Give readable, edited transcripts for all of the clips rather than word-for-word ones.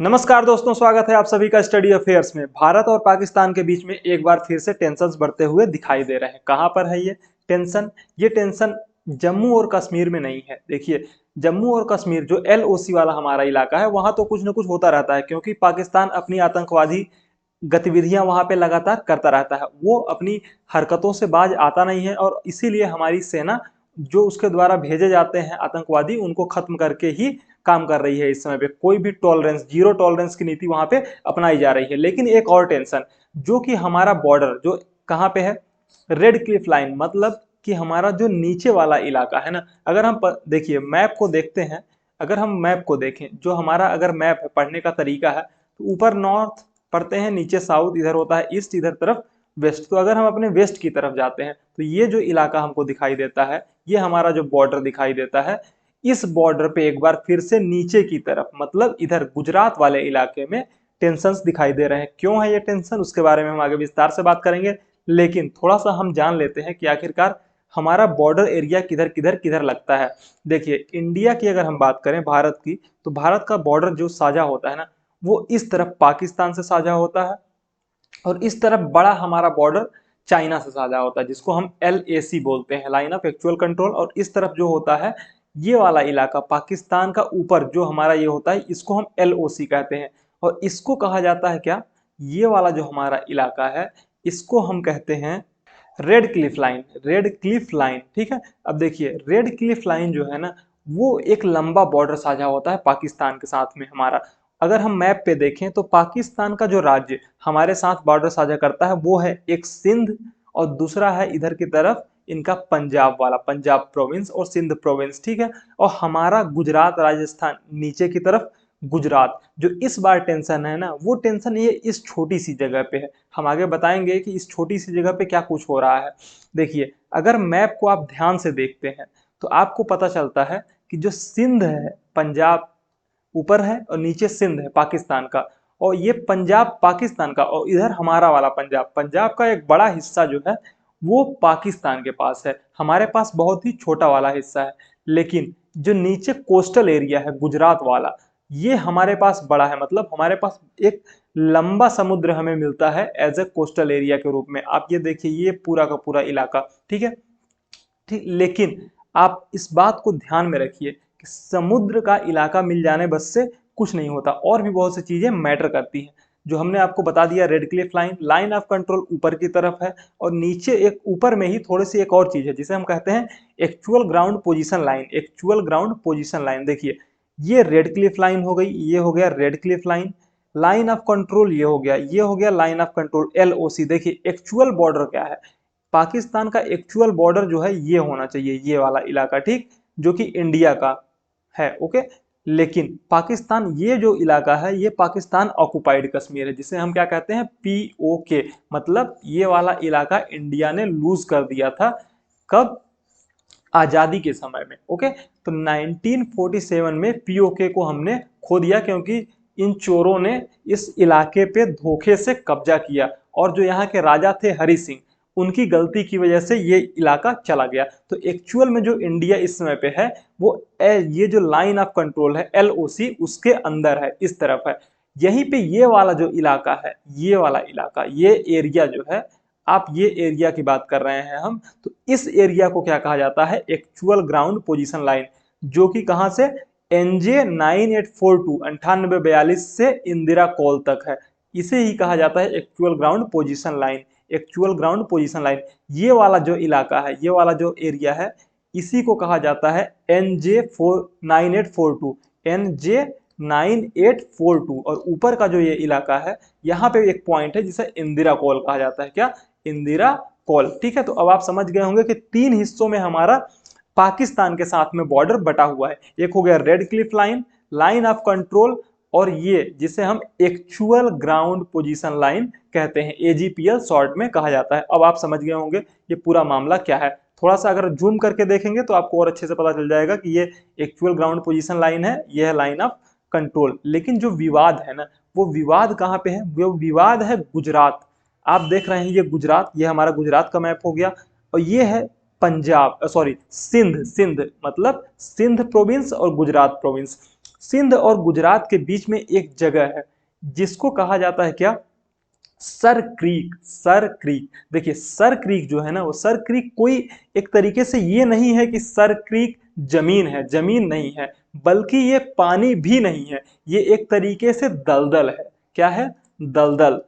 नमस्कार दोस्तों, स्वागत है आप सभी का स्टडी अफेयर्स में। भारत और पाकिस्तान के बीच में एक बार फिर से टेंशन्स बढ़ते हुए दिखाई दे रहे हैं। कहां पर है ये टेंशन? ये टेंशन जम्मू और कश्मीर में नहीं है। देखिए, जम्मू और कश्मीर जो एलओसी वाला हमारा इलाका है, वहां तो कुछ ना कुछ होता रहता है, क्योंकि पाकिस्तान अपनी आतंकवादी गतिविधियां वहां पे लगातार करता रहता है। वो अपनी हरकतों से बाज आता नहीं है और इसीलिए हमारी सेना जो उसके द्वारा भेजे जाते हैं आतंकवादी, उनको खत्म करके ही काम कर रही है। इस समय पे कोई भी टॉलरेंस, जीरो टॉलरेंस की नीति वहां पे अपनाई जा रही है। लेकिन एक और टेंशन, जो कि हमारा बॉर्डर जो कहाँ पे है, रेड क्लिफ लाइन, मतलब कि हमारा जो नीचे वाला इलाका है ना। अगर हम देखिए मैप को देखते हैं, अगर हम मैप को देखें, जो हमारा अगर मैप है, पढ़ने का तरीका है, तो ऊपर नॉर्थ पढ़ते हैं, नीचे साउथ, इधर होता है ईस्ट, इधर तरफ वेस्ट। तो अगर हम अपने वेस्ट की तरफ जाते हैं तो ये जो इलाका हमको दिखाई देता है, ये हमारा जो बॉर्डर दिखाई देता है, इस बॉर्डर पे एक बार फिर से नीचे की तरफ, मतलब इधर गुजरात वाले इलाके में टेंशन्स दिखाई दे रहे हैं। क्यों है ये टेंशन, उसके बारे में हम आगे विस्तार से बात करेंगे। लेकिन थोड़ा सा हम जान लेते हैं कि आखिरकार हमारा बॉर्डर एरिया किधर किधर किधर लगता है। देखिए, इंडिया की अगर हम बात करें, भारत की, तो भारत का बॉर्डर जो साझा होता है ना, वो इस तरफ पाकिस्तान से साझा होता है और इस तरफ बड़ा हमारा बॉर्डर चाइना से साझा होता है, जिसको हम LAC बोलते हैं, लाइन ऑफ एक्चुअल कंट्रोल। और इस तरफ जो होता है, ये वाला इलाका पाकिस्तान का ऊपर जो हमारा ये होता है, इसको हम LOC कहते हैं। और इसको कहा जाता है क्या, ये वाला जो हमारा इलाका है, इसको हम कहते हैं red Cliff line. Red Cliff line, ठीक है। अब देखिए, रेड क्लिफ लाइन जो है ना, वो एक लंबा बॉर्डर साझा होता है पाकिस्तान के साथ में हमारा। अगर हम मैप पे देखें तो पाकिस्तान का जो राज्य हमारे साथ बॉर्डर साझा करता है, वो है एक सिंध, और दूसरा है इधर की तरफ इनका पंजाब वाला, पंजाब प्रोविंस और सिंध प्रोविंस, ठीक है। और हमारा गुजरात, राजस्थान नीचे की तरफ गुजरात। जो इस बार टेंशन है ना, वो टेंशन ये इस छोटी सी जगह पे है। हम आगे बताएंगे कि इस छोटी सी जगह पे क्या कुछ हो रहा है। देखिए, अगर मैप को आप ध्यान से देखते हैं तो आपको पता चलता है कि जो सिंध है, पंजाब ऊपर है और नीचे सिंध है पाकिस्तान का, और ये पंजाब पाकिस्तान का, और इधर हमारा वाला पंजाब, पंजाब का एक बड़ा हिस्सा जो है वो पाकिस्तान के पास है। हमारे पास बहुत ही छोटा वाला हिस्सा है। लेकिन जो नीचे कोस्टल एरिया है गुजरात वाला, ये हमारे पास बड़ा है। मतलब हमारे पास एक लंबा समुद्र हमें मिलता है एज ए कोस्टल एरिया के रूप में। आप ये देखिए, ये पूरा का पूरा इलाका, ठीक है, ठीक। लेकिन आप इस बात को ध्यान में रखिए कि समुद्र का इलाका मिल जाने बस से कुछ नहीं होता, और भी बहुत सी चीजें मैटर करती हैं। जो हमने आपको बता दिया, red Cliff line, line of control ऊपर की तरफ है, और नीचे एक ऊपर में ही थोड़ी सी एक और चीज है जिसे हम कहते हैं actual ground position line. Actual ground position line, देखिए, ये रेड क्लिफ लाइन हो गई, ये हो गया red Cliff line. Line of control ये हो गया, ये हो गया लाइन ऑफ कंट्रोल LOC। देखिए, एक्चुअल बॉर्डर क्या है, पाकिस्तान का एक्चुअल बॉर्डर जो है ये होना चाहिए, ये वाला इलाका, ठीक, जो कि इंडिया का है, ओके। लेकिन पाकिस्तान, ये जो इलाका है, ये पाकिस्तान ऑक्युपाइड कश्मीर है, जिसे हम क्या कहते हैं, POK। मतलब ये वाला इलाका इंडिया ने लूज कर दिया था, कब, आजादी के समय में, ओके। तो 1947 में POK को हमने खो दिया, क्योंकि इन चोरों ने इस इलाके पे धोखे से कब्जा किया, और जो यहाँ के राजा थे हरि सिंह, उनकी गलती की वजह से ये इलाका चला गया। तो एक्चुअल में जो इंडिया इस समय पे है, वो ये जो लाइन ऑफ कंट्रोल है LOC, उसके अंदर है, इस तरफ है। यहीं पे ये वाला जो इलाका है, ये वाला इलाका, ये एरिया जो है, आप ये एरिया की बात कर रहे हैं हम, तो इस एरिया को क्या कहा जाता है, एक्चुअल ग्राउंड पोजीशन लाइन, जो कि कहां से, NJ 9842 9842 से इंदिरा कॉल तक है। इसे ही कहा जाता है actual ground position line. Actual ground position line, ये वाला जो इलाका है, ये वाला जो एरिया है, इसी को कहा जाता है NJ 9842, NJ 9842। और ऊपर का जो ये इलाका है, यहाँ पे एक पॉइंट है जिसे इंदिरा कॉल कहा जाता है, क्या, इंदिरा कॉल, ठीक है। तो अब आप समझ गए होंगे कि तीन हिस्सों में हमारा पाकिस्तान के साथ में बॉर्डर बटा हुआ है। एक हो गया red Cliff line, line of control, और ये जिसे हम एक्चुअल ग्राउंड पोजीशन लाइन कहते हैं, AGPL शॉर्ट में कहा जाता है। अब आप समझ गए होंगे ये पूरा मामला क्या है। थोड़ा सा अगर जूम करके देखेंगे तो आपको और अच्छे से पता चल जाएगा कि ये एक्चुअल ग्राउंड पोजीशन लाइन है, ये है लाइन ऑफ कंट्रोल। लेकिन जो विवाद है ना, वो विवाद कहाँ पे है, वो विवाद है गुजरात। आप देख रहे हैं ये गुजरात, ये हमारा गुजरात का मैप हो गया, और ये है पंजाब, सॉरी, सिंध। सिंध मतलब सिंध प्रोविंस और गुजरात प्रोविंस। सिंध और गुजरात के बीच में एक जगह है जिसको कहा जाता है क्या, सर क्रीक। सर क्रीक, देखिए सर क्रीक जो है ना, वो सर क्रीक कोई एक तरीके से ये नहीं है कि सर क्रीक जमीन है, जमीन नहीं है, बल्कि ये पानी भी नहीं है, ये एक तरीके से दलदल है। क्या है, दलदल।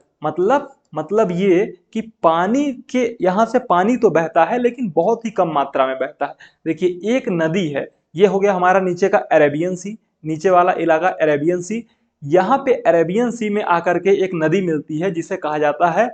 मतलब ये कि पानी के यहां से पानी तो बहता है लेकिन बहुत ही कम मात्रा में बहता है। देखिए एक नदी है, ये हो गया हमारा नीचे का अरेबियन सी, नीचे वाला इलाका अरेबियन सी। यहाँ पे अरेबियन सी में आकर के एक नदी मिलती है जिसे कहा जाता है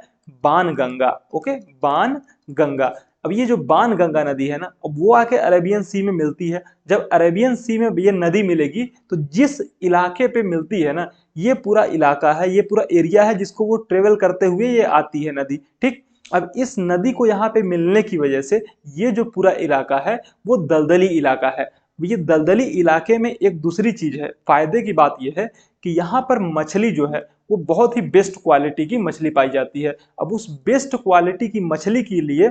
बाण गंगा। ओके, बाण गंगा। अब ये जो बाण गंगा नदी है ना, अब वो आके अरेबियन सी में मिलती है। जब अरेबियन सी में ये नदी मिलेगी तो जिस इलाके पे मिलती है ना, ये पूरा इलाका है, ये पूरा एरिया है जिसको वो ट्रेवल करते हुए ये आती है नदी। ठीक, अब इस नदी को यहाँ पे मिलने की वजह से ये जो पूरा इलाका है वो दलदली इलाका है। ये दलदली इलाके में एक दूसरी चीज है, फायदे की बात यह है कि यहाँ पर मछली जो है वो बहुत ही बेस्ट क्वालिटी की मछली पाई जाती है। अब उस बेस्ट क्वालिटी की मछली के लिए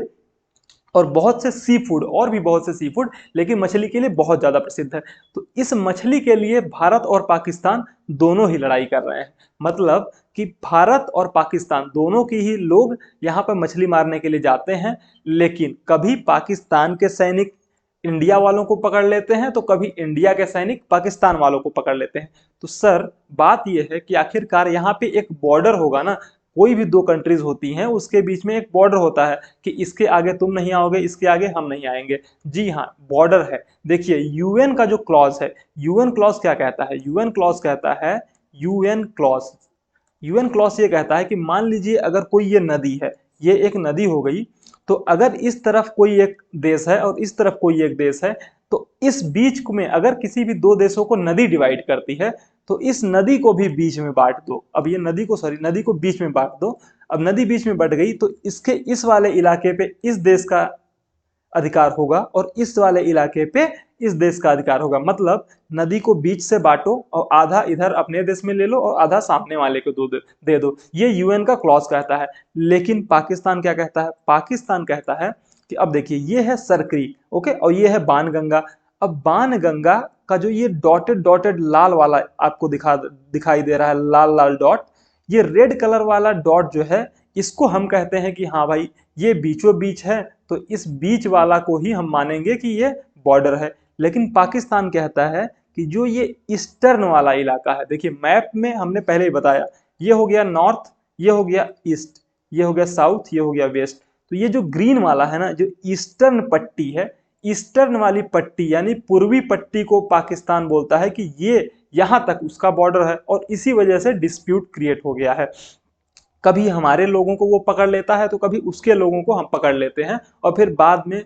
और बहुत से सी फूड, और भी बहुत से सी फूड, लेकिन मछली के लिए बहुत ज़्यादा प्रसिद्ध है। तो इस मछली के लिए भारत और पाकिस्तान दोनों ही लड़ाई कर रहे हैं। मतलब कि भारत और पाकिस्तान दोनों की ही लोग यहाँ पर मछली मारने के लिए जाते हैं, लेकिन कभी पाकिस्तान के सैनिक इंडिया वालों को पकड़ लेते हैं तो कभी इंडिया के सैनिक पाकिस्तान वालों को पकड़ लेते हैं। तो सर बात यह है कि आखिरकार यहाँ पे एक बॉर्डर होगा ना, कोई भी दो कंट्रीज होती हैं उसके बीच में एक बॉर्डर होता है कि इसके आगे तुम नहीं आओगे, इसके आगे हम नहीं आएंगे। जी हाँ, बॉर्डर है। देखिए यूएन का जो क्लॉज है, यूएन क्लॉज क्या कहता है, यूएन क्लॉज कहता है, यूएन क्लॉज, यूएन क्लॉज ये कहता है कि मान लीजिए अगर कोई ये नदी है, ये एक नदी हो गई, तो अगर इस तरफ कोई एक देश है और इस तरफ कोई एक देश है, तो इस बीच में अगर किसी भी दो देशों को नदी डिवाइड करती है तो इस नदी को भी बीच में बांट दो। अब ये नदी को, सॉरी, नदी को बीच में बांट दो। अब नदी बीच में बट गई तो इसके इस वाले इलाके पे इस देश का अधिकार होगा और इस वाले इलाके पे इस देश का अधिकार होगा। मतलब नदी को बीच से बांटो और आधा इधर अपने देश में ले लो और आधा सामने वाले को दे दो। ये यूएन का क्लॉज कहता है। लेकिन पाकिस्तान क्या कहता है, पाकिस्तान कहता है कि अब देखिए ये है सर क्रीक, ओके, और ये है बाण गंगा। अब बाण गंगा का जो ये डॉटेड डॉटेड लाल वाला आपको दिखाई दे रहा है, लाल लाल डॉट, ये रेड कलर वाला डॉट जो है, इसको हम कहते हैं कि हाँ भाई ये बीचों बीच है, तो इस बीच वाला को ही हम मानेंगे कि ये बॉर्डर है। लेकिन पाकिस्तान कहता है कि जो ये ईस्टर्न वाला इलाका है, देखिए मैप में हमने पहले ही बताया, ये हो गया नॉर्थ, ये हो गया ईस्ट, ये हो गया साउथ, ये हो गया वेस्ट। तो ये जो ग्रीन वाला है ना, जो ईस्टर्न पट्टी है, ईस्टर्न वाली पट्टी यानी पूर्वी पट्टी को पाकिस्तान बोलता है कि ये यहां तक उसका बॉर्डर है, और इसी वजह से डिस्प्यूट क्रिएट हो गया है। कभी हमारे लोगों को वो पकड़ लेता है तो कभी उसके लोगों को हम पकड़ लेते हैं, और फिर बाद में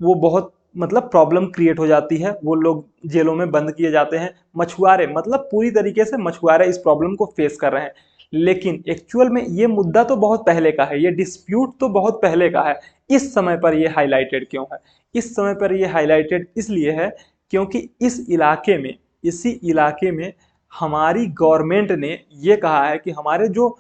वो बहुत मतलब प्रॉब्लम क्रिएट हो जाती है, वो लोग जेलों में बंद किए जाते हैं। मछुआरे, मतलब पूरी तरीके से मछुआरे इस प्रॉब्लम को फेस कर रहे हैं। लेकिन एक्चुअल में ये मुद्दा तो बहुत पहले का है, ये डिस्प्यूट तो बहुत पहले का है। इस समय पर ये हाईलाइटेड क्यों है, इस समय पर ये हाईलाइटेड इसलिए है क्योंकि इस इलाके में, इसी इलाके में हमारी गवर्नमेंट ने ये कहा है कि हमारे जो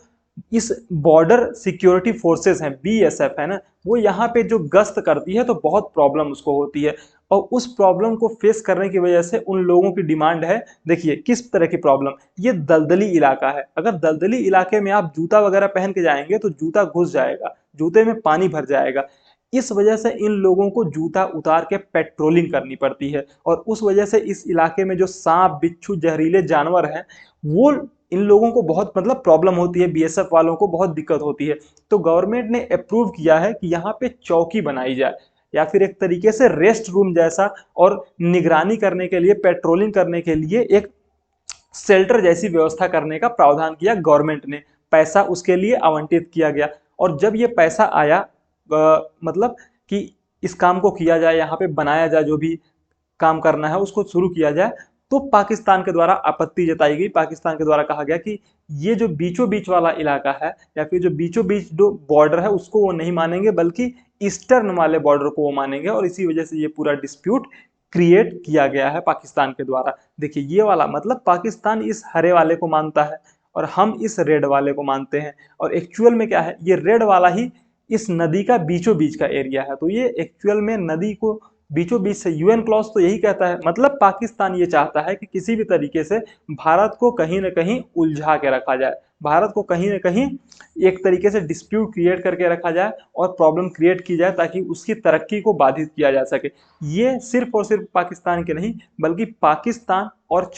इस बॉर्डर सिक्योरिटी फोर्सेस हैं, बीएसएफ है ना, वो यहाँ पे जो गश्त करती है तो बहुत प्रॉब्लम उसको होती है, और उस प्रॉब्लम को फेस करने की वजह से उन लोगों की डिमांड है। देखिए किस तरह की प्रॉब्लम, ये दलदली इलाका है, अगर दलदली इलाके में आप जूता वगैरह पहन के जाएंगे तो जूता घुस जाएगा, जूते में पानी भर जाएगा। इस वजह से इन लोगों को जूता उतार के पेट्रोलिंग करनी पड़ती है, और उस वजह से इस इलाके में जो सांप बिच्छू जहरीले जानवर हैं वो इन लोगों को बहुत मतलब प्रॉब्लम होती है, बीएसएफ वालों को बहुत दिक्कत होती है। तो गवर्नमेंट ने अप्रूव किया है कि यहाँ पे चौकी बनाई जाए, या फिर एक तरीके से रेस्ट रूम जैसा, और निगरानी करने के लिए, पेट्रोलिंग करने के लिए एक शेल्टर जैसी व्यवस्था करने का प्रावधान किया गवर्नमेंट ने, पैसा उसके लिए आवंटित किया गया। और जब ये पैसा आया, मतलब कि इस काम को किया जाए, यहाँ पे बनाया जाए, जो भी काम करना है उसको शुरू किया जाए, तो पाकिस्तान के द्वारा आपत्ति जताई गई। पाकिस्तान के द्वारा कहा गया कि ये जो बीचों बीच वाला इलाका है, या फिर जो बीचों बीच जो बॉर्डर है उसको वो नहीं मानेंगे, बल्कि ईस्टर्न वाले बॉर्डर को वो मानेंगे, और इसी वजह से ये पूरा डिस्प्यूट क्रिएट किया गया है पाकिस्तान के द्वारा। देखिए ये वाला मतलब पाकिस्तान इस हरे वाले को मानता है और हम इस रेड वाले को मानते हैं, और एक्चुअल में क्या है, ये रेड वाला ही इस नदी का बीचों बीच का एरिया है। तो ये एक्चुअल में नदी को बीचों बीच से यूएन क्लॉज तो यही कहता है, मतलब पाकिस्तान ये चाहता है कि किसी भी तरीके से भारत को कहीं ना कहीं उलझा के रखा जाए, भारत को कहीं ना कहीं एक तरीके से डिस्प्यूट क्रिएट करके रखा जाए और प्रॉब्लम क्रिएट की जाए ताकि उसकी तरक्की को बाधित किया जा सके। ये सिर्फ और सिर्फ पाकिस्तान के नहीं बल्कि पाकिस्तान और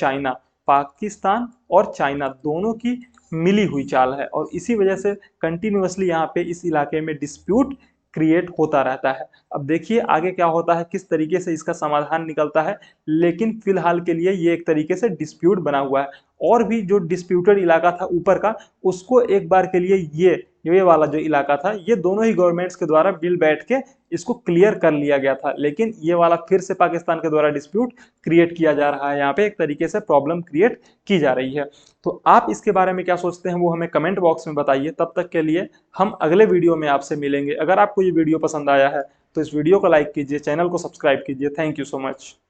चाइना दोनों की मिली हुई चाल है और इसी वजह से कंटिन्यूअसली यहाँ पे इस इलाके में डिस्प्यूट क्रिएट होता रहता है। अब देखिए आगे क्या होता है, किस तरीके से इसका समाधान निकलता है, लेकिन फिलहाल के लिए ये एक तरीके से डिस्प्यूट बना हुआ है और भी जो डिस्प्यूटेड इलाका था ऊपर का, उसको एक बार के लिए ये वाला जो इलाका था, ये दोनों ही गवर्नमेंट्स के द्वारा बिल बैठ के इसको क्लियर कर लिया गया था, लेकिन ये वाला फिर से पाकिस्तान के द्वारा डिस्प्यूट क्रिएट किया जा रहा है, यहाँ पे एक तरीके से प्रॉब्लम क्रिएट की जा रही है। तो आप इसके बारे में क्या सोचते हैं वो हमें कमेंट बॉक्स में बताइए। तब तक के लिए हम अगले वीडियो में आपसे मिलेंगे। अगर आपको ये वीडियो पसंद आया है तो इस वीडियो को लाइक कीजिए, चैनल को सब्सक्राइब कीजिए। Thank you so much.